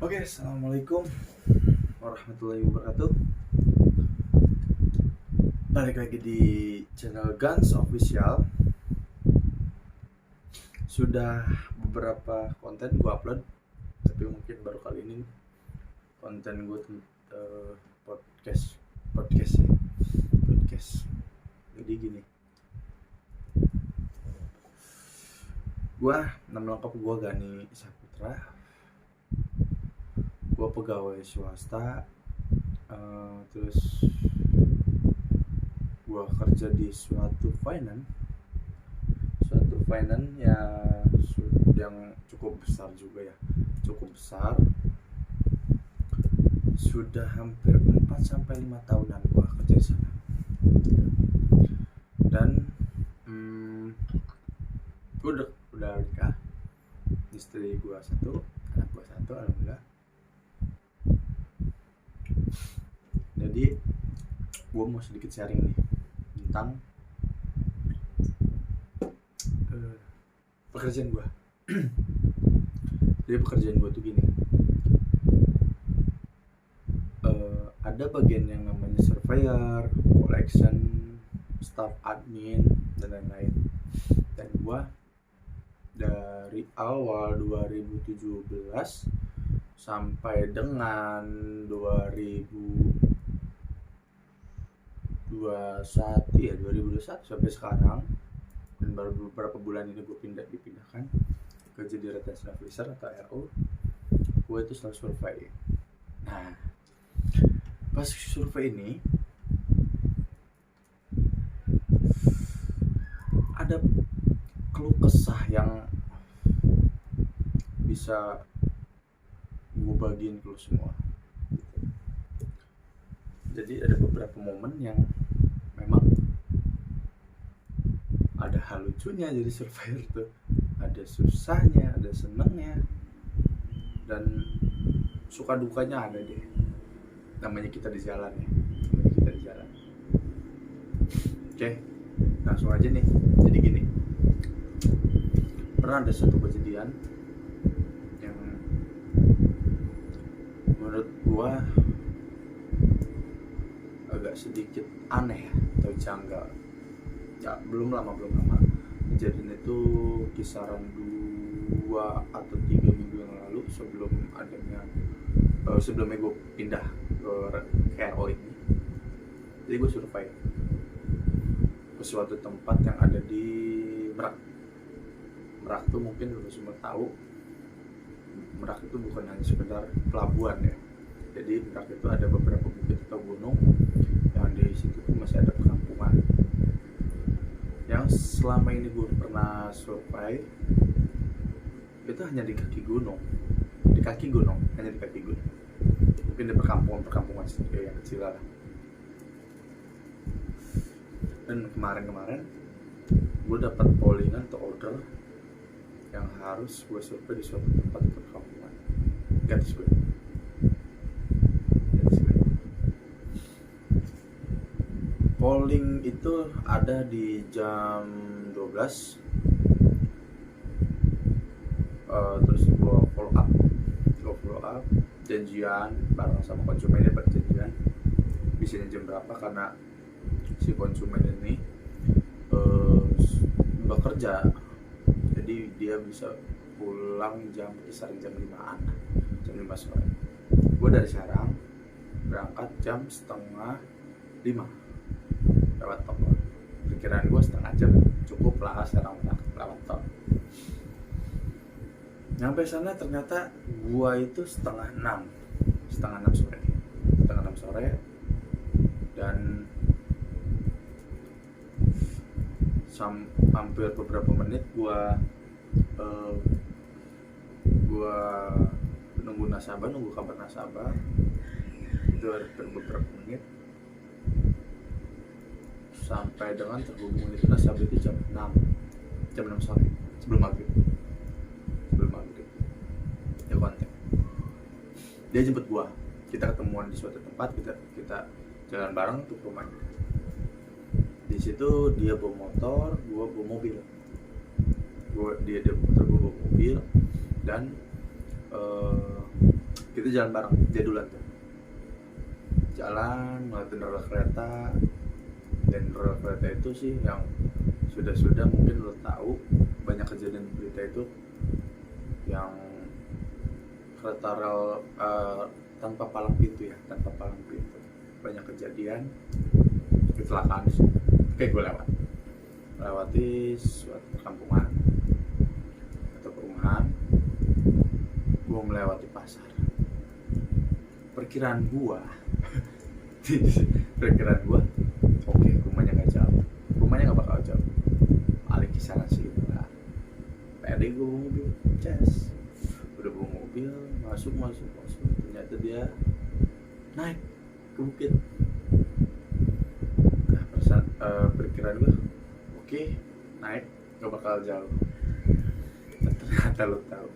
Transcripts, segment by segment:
Oke, assalamualaikum warahmatullahi wabarakatuh. Balik lagi di channel Guns Official. Sudah beberapa konten gue upload, tapi mungkin baru kali ini konten gue podcast. Jadi gini, nama lengkap gue Gani Saputra. Gue pegawai swasta, terus gue kerja di suatu finance yang cukup besar juga ya, sudah hampir 4-5 tahunan gue kerja di sana. Dan gue udah nikah, istri gue satu, anak gue satu, alhamdulillah. Jadi gue mau sedikit sharing nih tentang pekerjaan gue. Jadi pekerjaan gue tuh gini, ada bagian yang namanya surveyor, collection, staff admin, dan lain-lain. Dan gue dari awal 2017 sampai dengan 2021 sampai sekarang, dan baru beberapa bulan ini gue dipindahkan kerja di retention officer atau RO. Gue itu selalu survei. Nah, pas survei ini ada keluh kesah yang bisa gue bagiin ke lo semua. Jadi ada beberapa momen yang memang ada hal lucunya jadi surveyor tuh, ada susahnya, ada senengnya, dan suka dukanya ada deh. Namanya kita di jalan ya, Oke, langsung aja nih. Jadi gini, pernah ada satu kejadian yang menurut gua agak sedikit aneh atau janggal. Ya, belum lama kejadian itu kisaran 2 atau 3 minggu yang lalu, sebelum gue pindah ke RO ini. Jadi gue survei ke suatu tempat yang ada di Merak tuh mungkin lu semua tahu. Merak itu bukan hanya sekedar pelabuhan ya. Jadi Merak itu ada beberapa bukit atau gunung yang di situ masih ada perkampungan. Yang selama ini gue pernah survei itu hanya di kaki gunung. Mungkin di perkampungan yang kecil lah. Dan kemarin gue dapat pollingan atau order yang harus gue survei di suatu tempat perkampungan. Gatis gue. Polling itu ada di jam 12. Terus gue follow up, janjian bareng sama konsumennya, berjanjian bisanya jam berapa, karena si konsumen ini bekerja, jadi dia bisa pulang kisaran jam 5 sore. Gue dari Serang berangkat jam 4:30 lewat tol. Pikiran gue setengah jam cukup lah, Serang lewat tol. Nyampe sana ternyata gue itu setengah enam sore, dan hampir beberapa menit gue nunggu kabar nasabah. Itu ada beberapa menit sampai dengan terhubung itu nasabah itu jam 6 sore, sebelum maghrib ya kontak. Dia jemput gua, kita ketemuan di suatu tempat, kita jalan bareng tuh ke rumahnya. Di situ dia bawa motor, gua bawa mobil. Dia bawa motor, gua bawa mobil. Dan Kita jalan bareng jadulan tuh, jalan ngeliatin rel kereta. Dan rel kereta itu sih yang sudah mungkin lo tahu, banyak kejadian berita itu yang kereta rel tanpa palang pintu ya, banyak kejadian kecelakaan di situ. Oke, gue lewati suatu perkampungan atau perumahan, gue melewati pasar. Perkiraan gue oke, rumahnya nggak bakal jauh, paling kisaran segitu lah. Pede gue bawa mobil, udah bawa mobil, masuk, ternyata dia naik ke bukit. Nah, perkiraan gue oke, naik nggak bakal jauh. Ternyata lo tahu,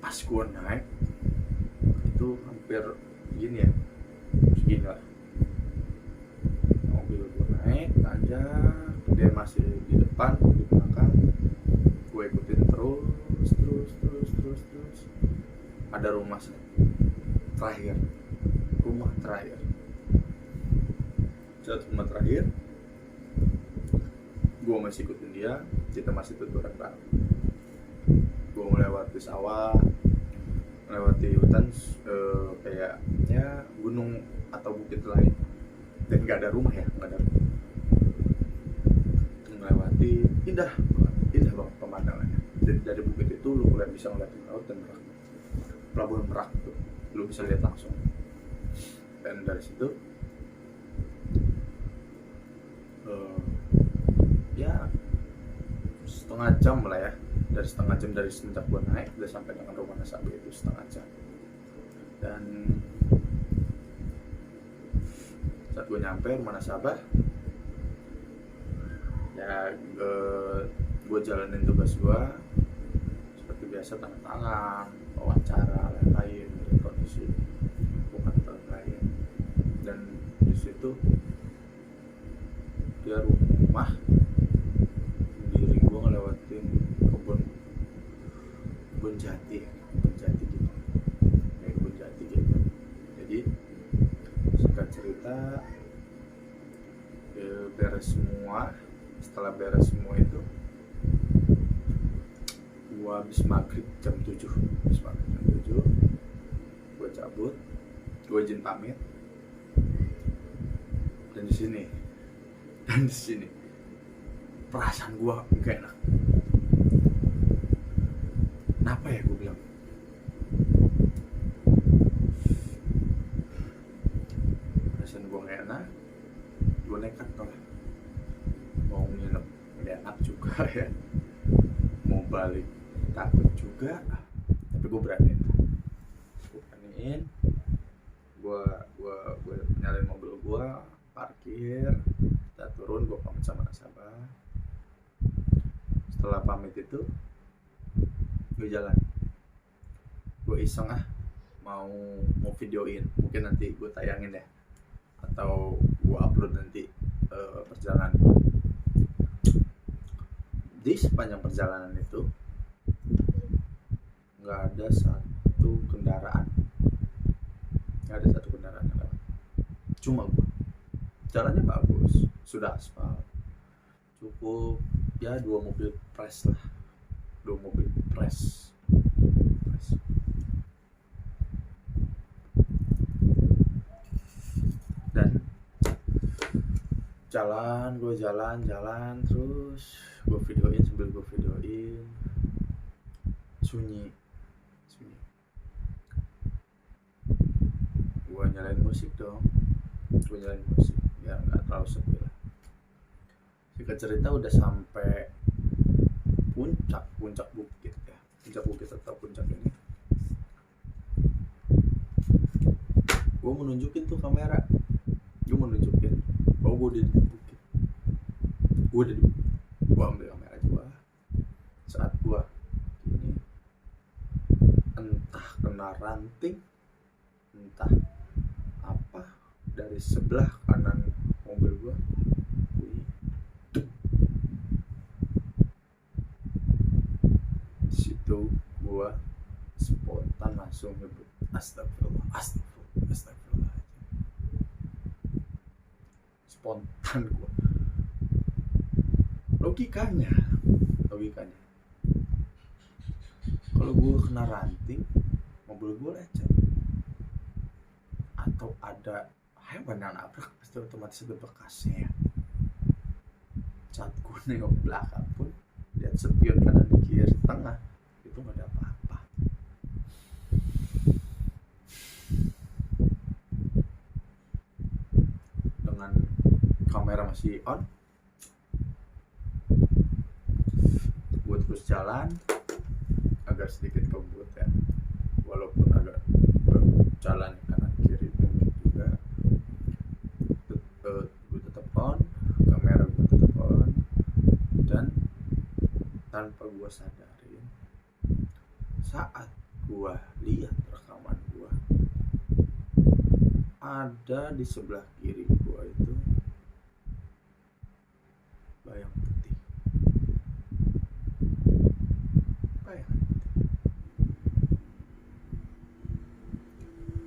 pas gue naik itu hampir segini lah, mobil gue naik tanjak, dia masih di depan, di belakang, gue ikutin terus. Ada rumah terakhir, satu rumah terakhir, gue masih ikutin dia, kita masih tuturan bareng. Gue melewati sawah, melewati hutan, kayak ya gunung atau bukit lain, dan nggak ada rumah. Melewati indah banget pemandangannya. Dari bukit itu lu bisa ngeliatin laut dan Merak, pelabuhan Merak tuh lu bisa lihat langsung. Dan dari situ ya setengah jam lah ya, dari semenjak gua naik udah sampai dengan rumah nasabah itu setengah jam. Dan saat gue nyampe rumah nasabah ya, gue jalanin tugas gue seperti biasa, tanda tangan, wawancara, lain-lain, kondisi bukan lain. Dan di situ dia rumah sendiri, gue ngelewatin kebun jati gitu. Jadi singkat cerita, setelah beres semua itu gue habis maghrib jam 7, gue cabut, gue izin pamit. Dan di sini perasaan gue gak enak. Kenapa ya, gue bilang perasaan gue gak enak. Gue nekat mau nginep, gak enak juga ya, mau balik takut juga, tapi gue beraniin. Gue nyalain mobil gue, parkir, kita turun, gue pamit sama nasabah. Setelah pamit itu gue jalan, gue iseng mau videoin, mungkin nanti gue tayangin ya, atau gue upload nanti perjalanan. Di sepanjang perjalanan itu nggak ada satu kendaraan yang lewat, cuma gue. Jalannya bagus, sudah aspal, cukup ya, dua mobil press. Dan jalan terus gue videoin, sunyi. Gue nyalain musik biar nggak terlalu sepi lah. Singkat cerita udah sampai puncak bukit atau puncak ini. Gue menunjukin tuh kamera, bahwa gue udah di bukit. Gue ambil kamera gue. Saat gue ini, entah kena ranting, entah apa, dari sebelah kanan mobil gue bunyi. Di situ gue spontan langsung ngebut. Astagfirullah, astagfirullah, astagfirullah. Spontan gue. Logikanya, kalau gue kena ranting, mobil gue lecet, atau ada hewan yang nabrak, pasti otomatis ada bekasnya ya. Saat gue nengok belakang pun, lihat spion kanan kiri tengah, itu nggak ada apa-apa. Dengan kamera masih on, gue terus jalan, agak sedikit kebut ya, walaupun agak jalan kanan kiri juga, gue tetap on, kamera gue tetap on, dan tanpa gue sadarin, saat gue lihat rekaman gue, ada di sebelah kiri gue itu bayang putih.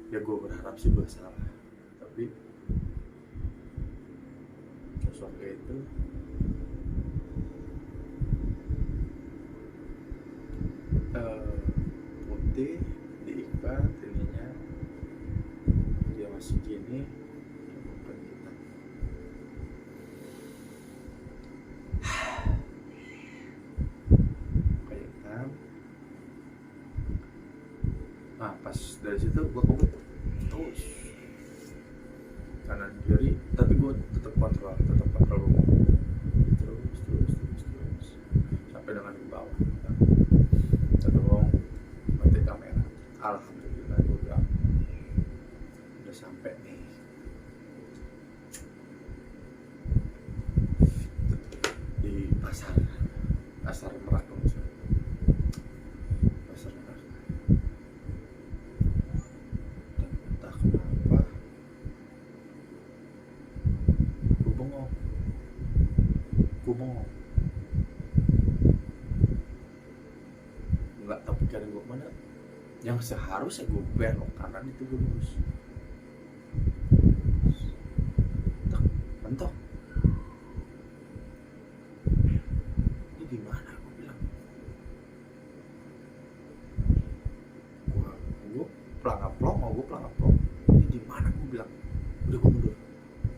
Ya gue berharap sih gue salah, tapi sosoknya itu putih, diikat ininya, dia masih gini, bukan kita. Kayak hitam. Nah pas dari situ gue kebut terus kanan kiri, tapi gue tetap kontrol terus sampai dengan ke bawah. Terus mati kamera. Alhamdulillah gue udah sampai nih di pasar Merak, pasar Merak. Dan entah kenapa gue bengong, nggak tahu pikiran gue kemana. Yang seharusnya gue belok kanan itu gue lurus, mentok. Ini gimana gue bilang, gue pelang-pelang, ini di mana gue bilang. Udah gue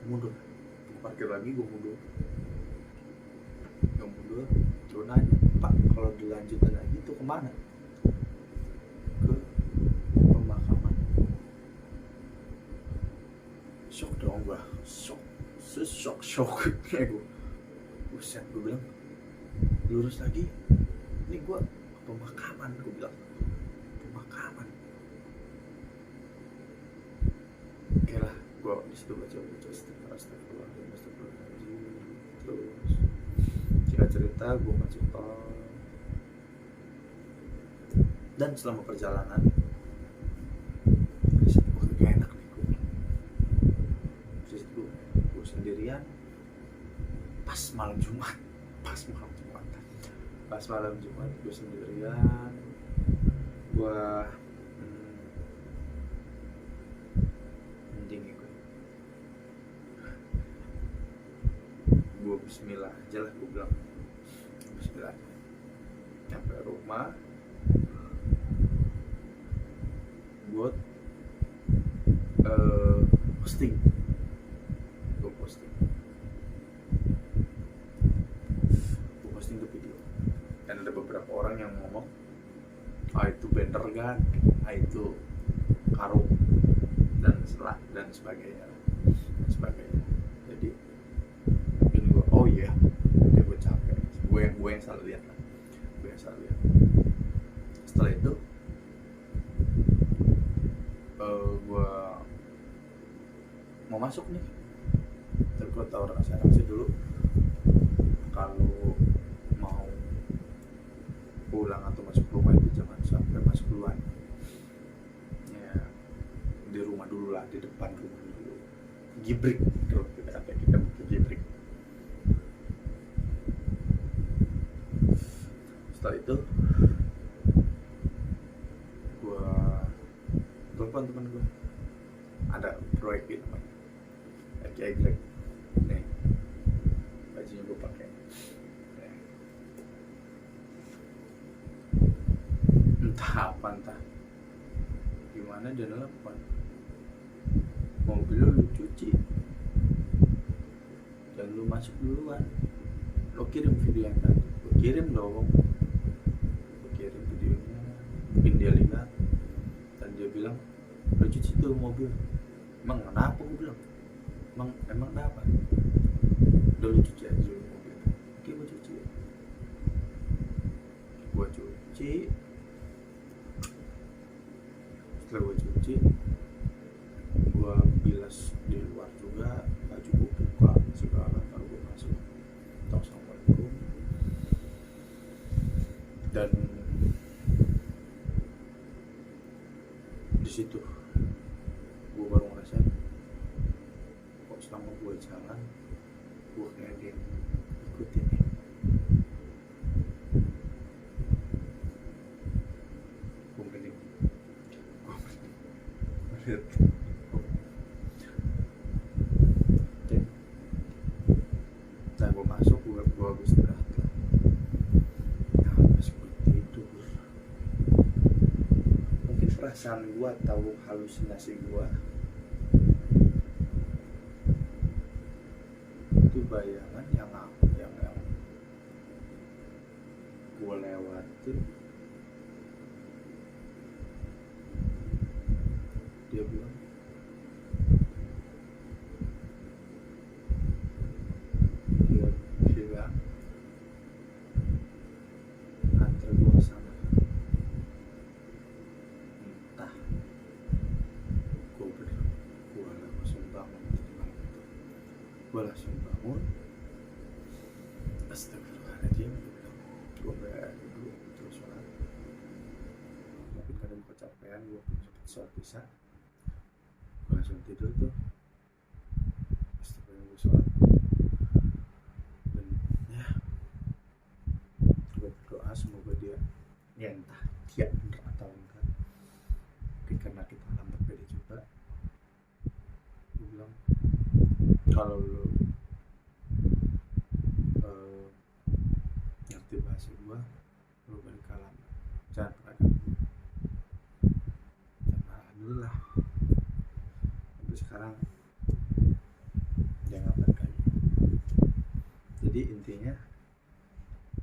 mundur, gue parkir lagi, gue mundur, gue nanya, Pak kalau dilanjutin lagi itu kemana? Ke pemakaman. Shock dong gue, shock kayak gue, buset, gue bilang lurus lagi, ini gue pemakaman, gue bilang pemakaman. Oke lah, gue disitu baca astagfirullahaladzim. Terus singkat cerita gue masuk tol, dan selama perjalanan gue gak enak nih, gue sendirian pas malam Jumat gue sendirian, gue mending gue bismillah aja lah, gue bilang bismillah. Nyampe rumah gue posting ke video, dan ada beberapa orang yang ngomong, itu bener kan, itu karung dan sebagainya. Jadi ini gue, oh iya, oke, gue capek, gue yang salah lihat. Setelah itu gue mau masuk nih, tapi gue tahu rahasia dulu, kalau mau pulang atau masuk rumah itu jangan sampai masuk duluan ya, di rumah dulu lah, di depan rumah dulu, gibrik kalau kita butuh gibrik. Setelah itu gue telepon teman gue, ada proyek gitu namanya Eki nih bajunya gue pakai nih. Entah apa entah gimana dia telepon, mobil lu cuci dan lu masuk duluan, lo kirim video yang tadi. Gue kirim dong, gue kirim videonya, mungkin dia lihat dan dia bilang lo cuci tuh mobil. Emang kenapa? Gue bilang emang kenapa? Udah lu cuci aja dulu mobil. Oke, gue cuci. Setelah gue cuci, gue bilas di luar juga, baju gue buka segala, lalu gue masuk. Assalamualaikum. Dan di situ gue baru ngerasain kok selama gue jalan gue kayak dia ikutin nih. Gue mending melihat. Oke. Nah gue masuk, gue habis istirahat lah. Nah pas gue tidur, mungkin perasaan gue atau halusinasi gue itu bayangan yang gue lewatin. Dia bilang antar gue ke sana. Entah gue langsung bangun dari malam itu. Gue langsung bangun, astagfirullahaladzim, gue bilang gue dulu terus sholat. Mungkin karena gue kecapean, gue belum sempat sholat isya, gue langsung tidur tuh. Astagfirullah, gue sholat dan ya gue berdoa semoga dia ya entah dia bener atau enggak, mungkin karena kita lambat beda juga. Gue bilang kalau lu ngerti bahasa gue, lu balik kalam, jangan pernah ganggu. Dan alhamdulillah sampai sekarang dia nggak ganggu. Jadi intinya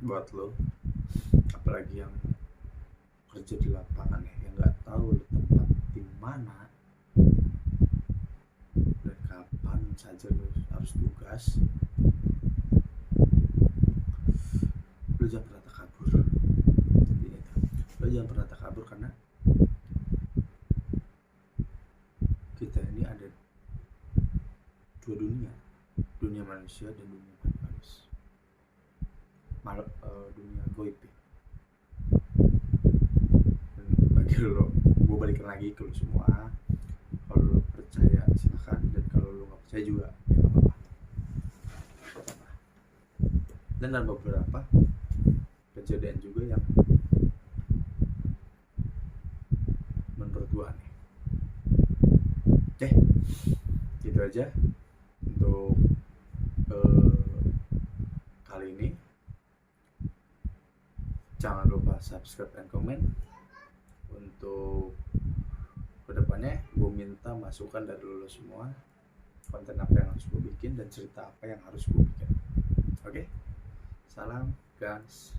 buat lo, apalagi yang kerja di lapangan ya, yang nggak tahu tempat di mana dan kapan saja lo harus tugas, lo jangan pernah takabur. Intinya itu, lo jangan pernah takabur karena kita ini ada dua dunia, dunia manusia dan dunia manusia, dunia goib ya. Dan bagi lo, gue balikin lagi ke lo semua, kalau lo percaya silahkan, dan kalau lo nggak percaya juga ya nggak apa-apa. Dan ada beberapa kejadian juga yang menurut gue aneh. Gitu aja untuk kali ini. Jangan lupa subscribe dan komen. Untuk kedepannya gue minta masukan dari lo semua, konten apa yang harus gue bikin dan cerita apa yang harus gue bikin. Oke? Salam guys.